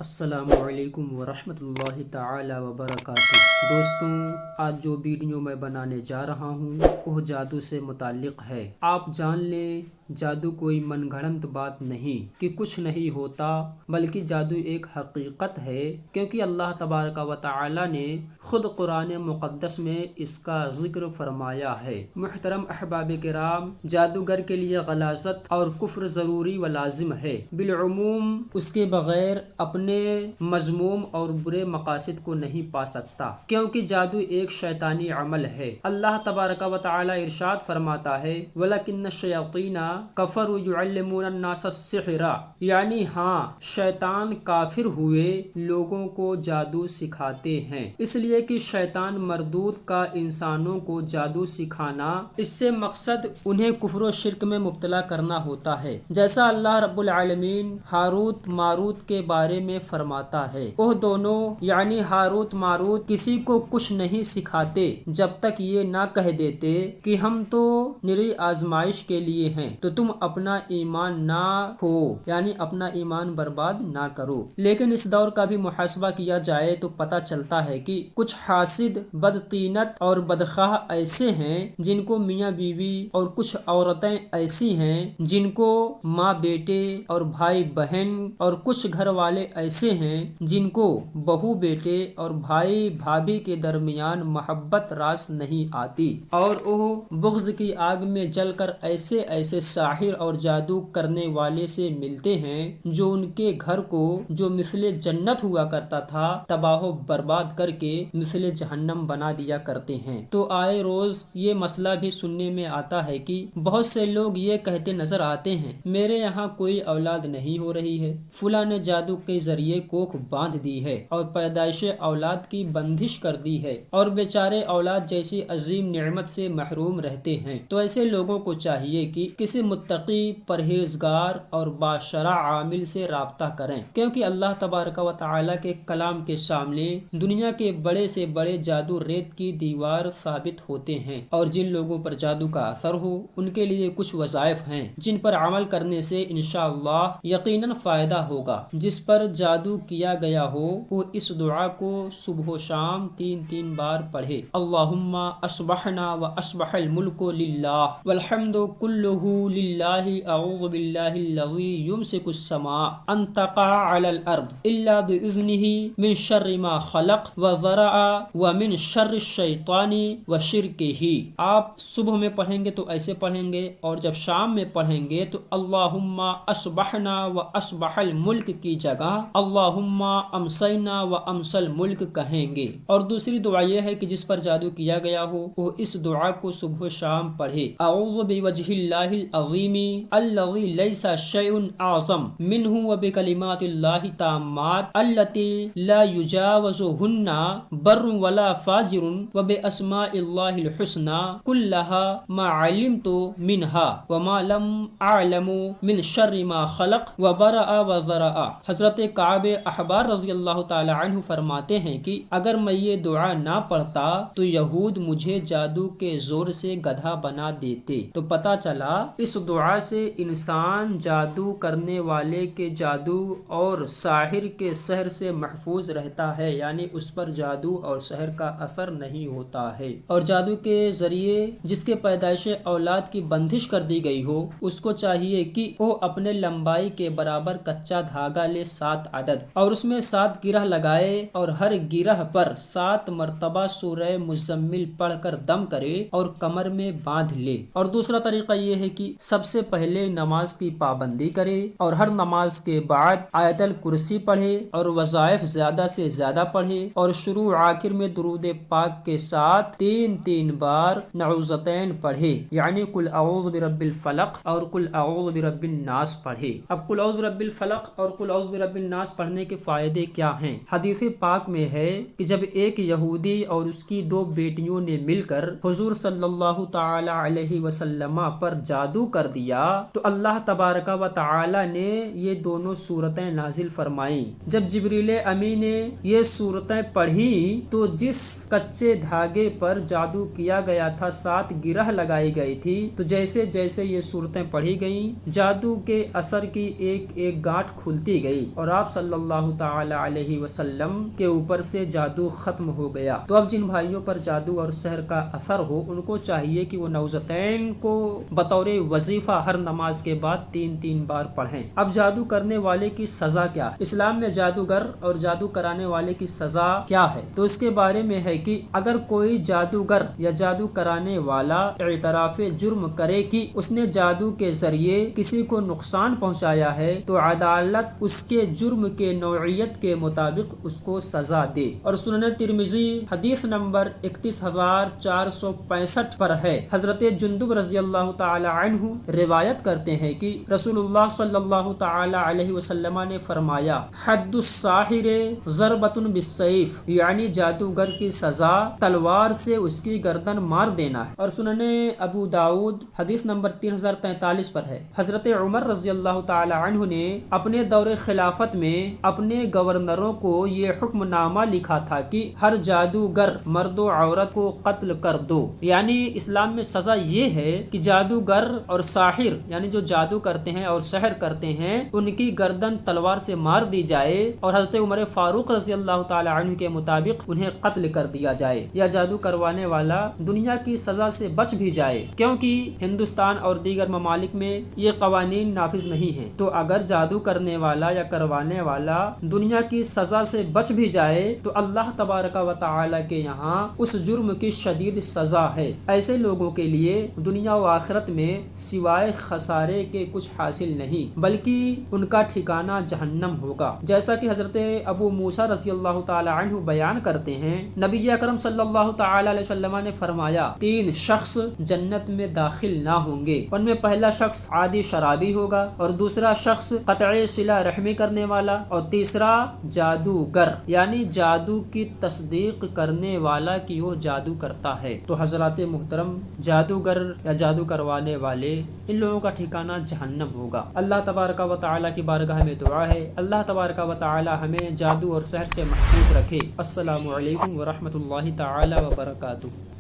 السلام علیکم ورحمۃ اللہ تعالی وبرکاتہ۔ دوستوں، آج جو ویڈیو میں بنانے جا رہا ہوں وہ جادو سے متعلق ہے۔ آپ جان لیں، جادو کوئی من گھڑنت بات نہیں کہ کچھ نہیں ہوتا، بلکہ جادو ایک حقیقت ہے، کیونکہ اللہ تبارک و تعالی نے خود قرآن مقدس میں اس کا ذکر فرمایا ہے۔ محترم احباب کرام، جادوگر کے لیے غلاظت اور کفر ضروری و لازم ہے، بالعموم اس کے بغیر اپنے مذموم اور برے مقاصد کو نہیں پا سکتا، کیونکہ جادو ایک شیطانی عمل ہے۔ اللہ تبارک و تعالی ارشاد فرماتا ہے، وَلَكِنَّ الشَّيَاطِينَ كَفَرُوا يُعَلِّمُونَ النَّاسَ السِّحْرَ، یعنی ہاں، شیطان کافر ہوئے لوگوں کو جادو سکھاتے ہیں، اس لیے کہ شیطان مردود کا انسانوں کو جادو سکھانا، اس سے مقصد انہیں کفر و شرک میں مبتلا کرنا ہوتا ہے۔ جیسا اللہ رب العالمین ہاروت ماروت کے بارے میں فرماتا ہے، وہ دونوں یعنی ہاروت ماروت کسی کو کچھ نہیں سکھاتے جب تک یہ نہ کہہ دیتے کہ ہم تو نری آزمائش کے لیے ہیں، تو تم اپنا ایمان نہ ہو، یعنی اپنا ایمان برباد نہ کرو۔ لیکن اس دور کا بھی محاسبہ کیا جائے تو پتہ چلتا ہے کہ کچھ حاسد، بدطینت اور بدخواہ ایسے ہیں جن کو میاں بیوی، اور کچھ عورتیں ایسی ہیں جن کو ماں بیٹے اور بھائی بہن، اور کچھ گھر والے ایسے ہیں جن کو بہو بیٹے اور بھائی بھابھی کے درمیان محبت راس نہیں آتی، اور وہ بغض کی آگ میں جل کر ایسے ایسے ساحر اور جادو کرنے والے سے ملتے ہیں جو ان کے گھر کو، جو مثل جنت ہوا کرتا تھا، تباہ و برباد کر کے مثل جہنم بنا دیا کرتے ہیں۔ تو آئے روز یہ مسئلہ بھی سننے میں آتا ہے کہ بہت سے لوگ یہ کہتے نظر آتے ہیں، میرے یہاں کوئی اولاد نہیں ہو رہی ہے، فلاں نے جادو کے ذریعے کوکھ باندھ دی ہے اور پیدائش اولاد کی بندش کر دی ہے، اور بیچارے اولاد جیسی عظیم نعمت سے محروم رہتے ہیں۔ تو ایسے لوگوں کو چاہیے کہ کسی متقی، پرہیزگار اور باشرع عامل سے رابطہ کریں، کیونکہ اللہ تبارک و تعالی کے کلام کے سامنے دنیا کے بڑے سے بڑے جادو ریت کی دیوار ثابت ہوتے ہیں، اور جن لوگوں پر جادو کا اثر ہو ان کے لیے کچھ وظائف ہیں جن پر عمل کرنے سے انشاءاللہ یقیناً فائدہ ہوگا۔ جس پر جادو کیا گیا ہو وہ اس دعا کو صبح و شام 3 بار پڑھے، اللہم اصبحنا و اصبح الملک للہ والحمد کلہ للہ اعوذ باللہ الذی یمسک السماء ان تقع علی الارض الا باذنہ من شر ما خلق وزرع ومن شر الشیطان وشرکہ۔ آپ صبح میں پڑھیں گے تو ایسے پڑھیں گے، اور جب شام میں پڑھیں گے تو اللہم اصبحنا و اصبح الملک کی جگہ اللہم امسینا و امسل ملک کہیں گے۔ اور دوسری دعا یہ ہے کہ جس پر جادو کیا گیا ہو وہ اس دعا کو صبح و شام پڑھے، اعوذ بوجہ اللہ العظیم الذی لیس شیء اعظم منہ و بکلمات اللہ التامات التی لا یجاوزہن بر ولا فاجر و باسماء اللہ الحسنی کلہا ما علمت منہا وما لم اعلم من شر ما خلق وبرأ وزرع۔ حضرت کعب احبار رضی اللہ تعالی عنہ فرماتے ہیں کہ اگر میں یہ دعا نہ پڑھتا تو یہود مجھے جادو کے زور سے گدھا بنا دیتے۔ تو پتہ چلا اس دعا سے انسان جادو کرنے والے کے جادو اور ساحر کے سحر سے محفوظ رہتا ہے، یعنی اس پر جادو اور سحر کا اثر نہیں ہوتا ہے۔ اور جادو کے ذریعے جس کے پیدائش اولاد کی بندش کر دی گئی ہو اس کو چاہیے کہ وہ اپنے لمبائی کے برابر کچا دھاگا لے 7 عدد، اور اس میں 7 گرہ لگائے، اور ہر گرہ پر 7 مرتبہ سورہ مزمل پڑھ کر دم کرے اور کمر میں باندھ لے۔ اور دوسرا طریقہ یہ ہے کہ سب سے پہلے نماز کی پابندی کرے، اور ہر نماز کے بعد آیت الکرسی پڑھے، اور وظائف زیادہ سے زیادہ پڑھے، اور شروع آخر میں درود پاک کے ساتھ 3 بار نعوذتین پڑھے، یعنی قل اعوذ برب الفلق اور قل اعوذ برب الناس پڑھے۔ اب قل اعوذ برب الفلق اور قل اعوذ برب الناس پڑھنے کے فائدے کیا ہیں؟ حدیث پاک میں ہے کہ جب ایک یہودی اور اس کی 2 بیٹیوں نے مل کر حضور صلی اللہ تعالی علیہ وسلم پر جادو کر دیا تو اللہ تبارک و تعالی نے یہ دونوں صورتیں نازل فرمائیں۔ جب جبریل امی نے یہ صورتیں پڑھی تو جس کچے دھاگے پر جادو کیا گیا تھا 7 گرہ لگائی گئی تھی، تو جیسے جیسے یہ صورتیں پڑھی گئیں جادو کے اثر کی ایک ایک گانٹھ کھلتی گئی اور آپ صلی اللہ تعالی علیہ وسلم کے اوپر سے جادو ختم ہو گیا۔ تو اب جن بھائیوں پر جادو اور سحر کا اثر ہو ان کو چاہیے کہ وہ نوزتین کو بطور وظیفہ ہر نماز کے بعد 3 بار پڑھیں۔ اب جادو کرنے والے کی سزا کیا ہے؟ اسلام میں جادوگر اور جادو کرانے والے کی سزا کیا ہے؟ تو اس کے بارے میں ہے کہ اگر کوئی جادوگر یا جادو کرانے والا اعتراف جرم کرے کہ اس نے جادو کے ذریعے کسی کو نقصان پہنچایا ہے تو عدالت اس کے جرم کے نوعیت کے مطابق اس کو سزا دے۔ اور سنن ترمذی حدیث نمبر 31465 پر ہے، حضرت جندب رضی اللہ تعالی عنہ روایت کرتے ہیں کہ رسول اللہ صلی اللہ تعالی علیہ وسلم نے فرمایا حد الساحر ضربۃ بالسیف، یعنی جادوگر کی سزا تلوار سے اس کی گردن مار دینا ہے۔ اور سنن ابو داؤد حدیث نمبر 3043 پر ہے، حضرت عمر رضی اللہ تعالی عنہ نے اپنے دور خلافت میں اپنے گورنروں کو یہ حکم نامہ لکھا تھا کہ ہر جادوگر مرد و عورت کو قتل کر دو۔ یعنی اسلام میں سزا یہ ہے کہ جادوگر اور ساحر یعنی جو جادو کرتے ہیں اور سحر کرتے ہیں ان کی گردن تلوار سے مار دی جائے اور حضرت عمر فاروق رضی اللہ تعالی عنہ کے مطابق انہیں قتل کر دیا جائے، یا جادو کروانے والا دنیا کی سزا سے بچ بھی جائے، کیونکہ ہندوستان اور دیگر ممالک میں یہ قوانین نافذ نہیں ہیں۔ تو اگر جادو کرنے والا یا کروانے والا دنیا کی سزا سے بچ بھی جائے تو اللہ تبارک و تعالی کے یہاں اس جرم کی شدید سزا ہے۔ ایسے لوگوں کے لیے دنیا و آخرت میں سوائے خسارے کے کچھ حاصل نہیں بلکہ ان کا ٹھکانہ جہنم ہوگا، جیسا کہ حضرت ابو موسیٰ رضی اللہ تعالی عنہ بیان کرتے ہیں نبی اکرم صلی اللہ تعالی علیہ وسلم نے فرمایا 3 شخص جنت میں داخل نہ ہوں گے، ان میں پہلا شخص عادی شرابی ہوگا اور دوسرا شخص قطع صلہ رحمی کرنے والا اور تیسرا جادوگر یعنی جادو کی تصدیق کرنے والا کہ وہ جادو کرتا ہے۔ تو حضرات محترم، جادوگر یا جادو کروانے والے ان لوگوں کا ٹھکانہ جہنم ہوگا۔ اللہ تبارک و تعالی کی بارگاہ میں دعا ہے اللہ تبارک و تعالی ہمیں جادو اور سحر سے محفوظ رکھے۔ السلام علیکم ورحمۃ اللہ تعالی وبرکاتہ۔